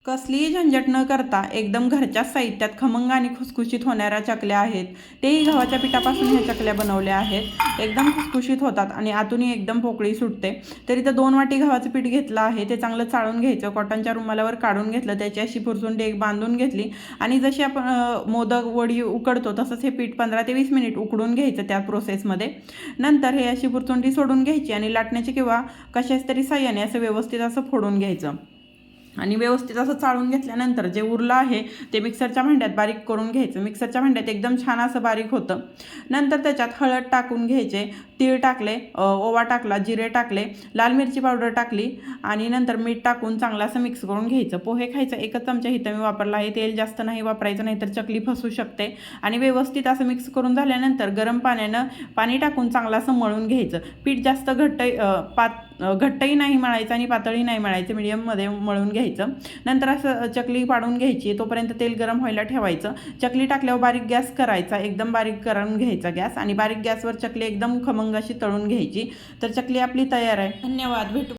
कसलीही झंझट न करता एकदम घरच्या साहित्यात खमंग आणि खुसखुशीत होणाऱ्या चकल्या आहेत. तेही गव्हाच्या पिठापासून ह्या चकल्या बनवल्या आहेत. एकदम खुसखुशीत होतात आणि आतूनही एकदम पोकळी सुटते. तर इथं 2 वाटी गव्हाचं पीठ घेतलं आहे. ते चांगलं चाळून घ्यायचं. कॉटनच्या रुमालावर काढून घेतलं. त्याची अशी पुरसुंडी एक बांधून घेतली आणि जशी आपण मोदक वडी उकडतो तसंच हे पीठ 15 ते 20 मिनिट उकडून घ्यायचं त्या प्रोसेसमध्ये. नंतर हे अशी पुरसुंडी सोडून घ्यायची आणि लाटण्याची किंवा कशाच तरी साह्याने असं व्यवस्थित असं फोडून घ्यायचं. आणि व्यवस्थित असं चाळून घेतल्यानंतर जे उरलं आहे ते मिक्सरच्या भांड्यात बारीक करून घ्यायचं. मिक्सरच्या भांड्यात एकदम छान असं बारीक होतं. नंतर त्याच्यात हळद टाकून घ्यायचे, तीळ टाकले, ओवा टाकला, जिरे टाकले, लाल मिरची पावडर टाकली आणि नंतर मीठ टाकून चांगलं असं मिक्स करून घ्यायचं. पोहे खायचं 1 चमचा इथं मी वापरला आहे. तेल जास्त नाही वापरायचं, नाहीतर चकली फसू शकते. आणि व्यवस्थित असं मिक्स करून झाल्यानंतर गरम पाण्यानं पाणी टाकून चांगलं असं मळून घ्यायचं. पीठ जास्त घट्टही नाही मळायचं आणि पातळही नाही मळायचं, मिडियममध्ये मळून घ्यायचं. नंतर असं चकली पाडून घ्यायची. तोपर्यंत तेल गरम व्हायला ठेवायचं. चकली टाकल्यावर बारीक गॅस करायचा, एकदम बारीक करून घ्यायचा गॅस आणि बारीक गॅसवर चकली एकदम खमंग अशी तळून घ्यायची. तर चकली आपली तयार आहे. धन्यवाद. भेटू.